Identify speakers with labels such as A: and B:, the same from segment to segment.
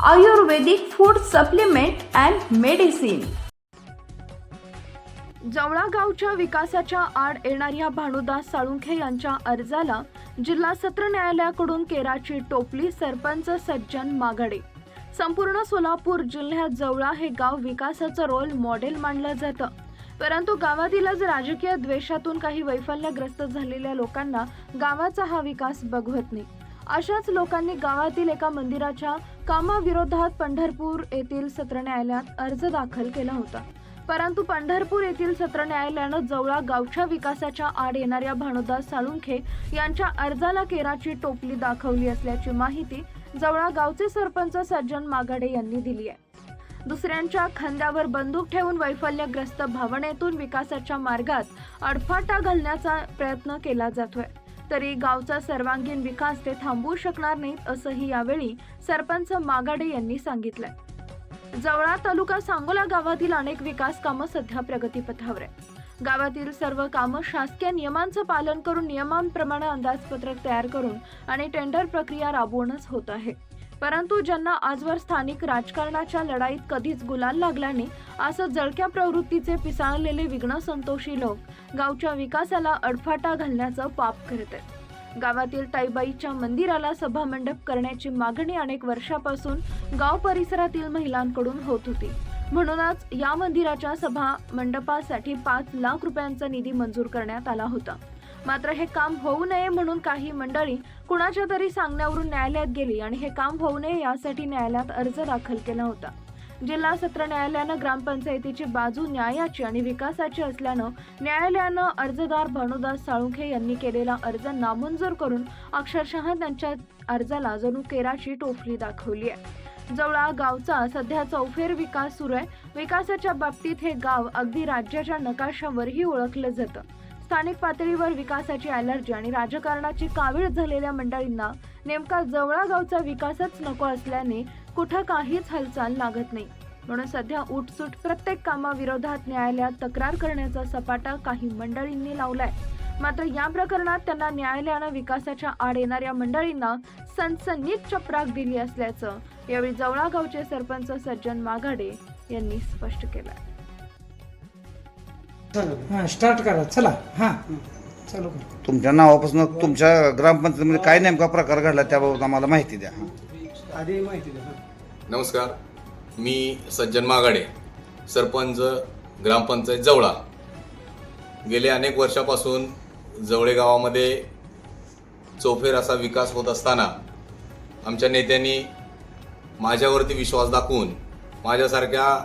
A: Ayurvedic food supplement and medicine.
B: Jawala गावच्या विकासाच्या आड येणाऱ्या भानुदास साळुंखे यांच्या अर्जाला जिल्हा सत्र न्यायालयाकडून केराची टोपली। सरपंच सज्जन मागाडे। संपूर्ण सोलापूर जिल्ह्यात जवळा हे गाव विकासाचं रोल मॉडेल मानलं जातं, परंतु गावातीलच राजकीय द्वेषातून काही वैफल्यग्रस्त झालेल्या लोकांना गावाचा हा विकास बघवत नाही। अशाच लोकांनी गावातील एका मंदिराच्या कामाविरोधात पंढरपूर येथील सत्र न्यायालयात अर्ज दाखल केला होता, परंतु पंढरपूर येथील सत्र न्यायालयानं जवळा गावच्या विकासाच्या आड येणाऱ्या भानुदास साळुंखे यांच्या अर्जाला केराची टोपली दाखवली असल्याची माहिती जवळा गावचे सरपंच सज्जन मागाडे यांनी दिली आहे। दुसऱ्यांच्या खांद्यावर बंदूक ठेवून वैफल्यग्रस्त भावनेतून विकासाच्या मार्गात अडफाटा घालण्याचा प्रयत्न केला जातोय, तरी गावचा सर्वांगीण विकास ते थांबवू शकणार नाहीत असंही यावेळी सरपंच मागाडे यांनी सांगितलंय। जवळा तालुका सांगोला गावातील अनेक विकास कामं सध्या प्रगतीपथावर आहे। गावातील सर्व कामं शासकीय नियमांचं पालन करून नियमांप्रमाणे अंदाजपत्रक तयार करून आणि टेंडर प्रक्रिया राबवणंच होत आहे, परंतु ज्यांना आजवर स्थानिक राजकारणाच्या लढाईत कधीच गुलाल लागला नाही असं जळक्या प्रवृत्तीचे पिसाळलेले विघ्नसंतोषी लोक गावच्या विकासाला अडफाटा घालण्याचं पाप करत आहेत। गावातील ताईबाईच्या मंदिराला सभामंडप करण्याची मागणी अनेक वर्षापासून गाव परिसरातील महिलांकडून होत होती, म्हणूनच या मंदिराच्या सभा मंडपासाठी 5 लाख रुपयांचा निधी मंजूर करण्यात आला होता। मात्र हे काम होऊ नये म्हणून काही मंडळी कुणाच्या तरी सांगण्यावरून न्यायालयात गेली आणि हे काम होऊ नये यासाठी न्यायालयात अर्ज दाखल केला होता। जिल्हा सत्र न्यायालयानं ग्रामपंचायतीची बाजू न्यायाची आणि विकासाची असल्यानं न्यायालयानं अर्जदार भानुदास साळुंखे यांनी केलेला अर्ज नामंजूर करून अक्षरशः त्यांच्या अर्जाला जणू केराची टोपली दाखवली आहे। जवळा गावचा सध्या चौफेर विकास सुरू आहे। विकासाच्या बाबतीत हे गाव अगदी राज्याच्या नकाशावरही ओळखलं जातं। स्थानिक पातळीवर विकासाची ॲलर्जी आणि राजकारणाची कावीळ झालेल्या मंडळींना नेमका जवळा गावचा विकासच नको असल्याने कुठं काहीच हालचाल लागत नाही, म्हणून सध्या उठसूट प्रत्येक कामाविरोधात न्यायालयात तक्रार करण्याचा सपाटा काही मंडळींनी लावलाय। मात्र या प्रकरणात त्यांना न्यायालयानं विकासाच्या आड येणाऱ्या मंडळींना सनसनीत चपराक दिली असल्याचं यावेळी जवळा गावचे सरपंच सज्जन मागाडे यांनी स्पष्ट केलं।
C: स्टार्ट करा, चला चालू करा।
D: तुमच्या नावापासून तुमच्या ग्रामपंचायतीमध्ये काय नेमका प्रकार घडला त्याबाबत आम्हाला माहिती द्या।
C: आधी माहिती द्या।
E: नमस्कार, मी सज्जन मागाडे, सरपंच ग्रामपंचायत जवळा। गेले अनेक वर्षापासून जवळे गावामध्ये चौफेर असा विकास होत असताना आमच्या नेत्यांनी माझ्यावरती विश्वास दाखवून माझ्यासारख्या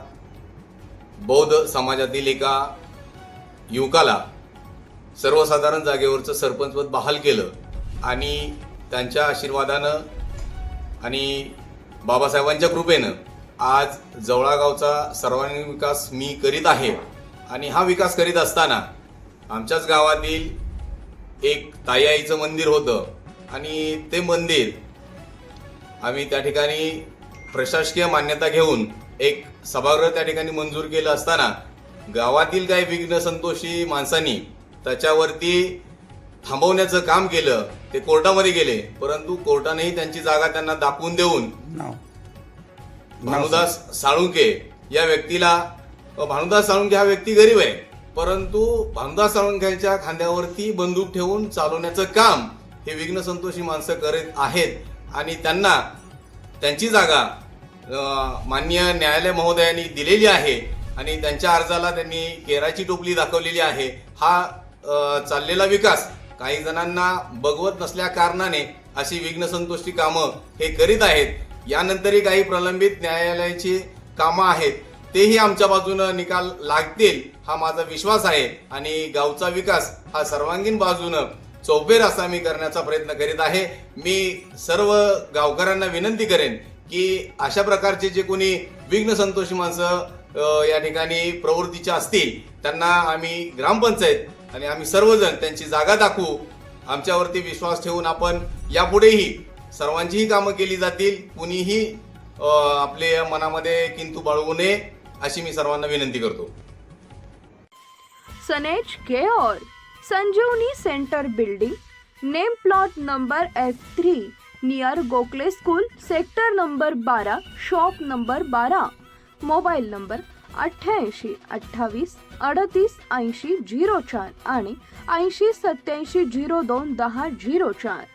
E: बौद्ध समाजातील एका युवकाला सर्वसाधारण जागेवरचं सरपंचपद बहाल केलं आणि त्यांच्या आशीर्वादानं आणि बाबासाहेबांच्या कृपेनं आज जवळा गावचा सर्वांगीण विकास मी करीत आहे। आणि हा विकास करीत असताना आमच्याच गावातील एक ताईआईचं मंदिर होतं आणि ते मंदिर आम्ही त्या ठिकाणी प्रशासकीय मान्यता घेऊन एक सभागृह त्या ठिकाणी मंजूर केलं असताना गावातील काही विघ्नसंतोषी माणसांनी त्याच्यावरती थांबवण्याचं काम केलं। ते कोर्टामध्ये गेले, परंतु कोर्टानेही त्यांची जागा त्यांना दाखवून देऊन भानुदास साळुंखे या व्यक्तीला, भानुदास साळुंखे हा व्यक्ती गरीब आहे, परंतु भानुदास साळुंखेच्या खांद्यावरती बंदूक ठेवून चालवण्याचं काम हे विघ्नसंतोषी माणसं करत आहेत आणि त्यांना त्यांची जागा माननीय न्यायालय महोदयांनी दिलेली आहे आणि त्यांच्या अर्जाला त्यांनी केराची टोपली दाखवलेली आहे। हा चाललेला विकास काही जणांना बघवत नसल्या कारणाने अशी विघ्नसंतोषी कामं हे करीत आहेत। यानंतरही काही प्रलंबित न्यायालयाची कामं आहेत, तेही आमच्या बाजूनं निकाल लागतील हा माझा विश्वास आहे आणि गावचा विकास हा सर्वांगीण बाजूनं चौफेर असा मी करण्याचा प्रयत्न करीत आहे। मी सर्व गावकऱ्यांना विनंती करेन की अशा प्रकारचे जे कोणी विघ्नसंतोषी माणसं या ठिकाणी प्रवृत्तीचे असतील त्यांना आम्ही ग्रामपंचायत आणि आम्ही सर्वजण त्यांची जागा दाखवू। आमच्यावरती विश्वास ठेवून आपण यापुढेही सर्वांचीही कामं केली जातील, कुणीही आपले मनामध्ये किंतु बाळगू नये अशी मी सर्वांना विनंती करतो।
B: सनेज care Sanjivani centre building, name plot number F3, near Gokhale school, sector number 12, shop number 12. Mobile number 88 28 38 80 04 आणि 80 87 02 10 04.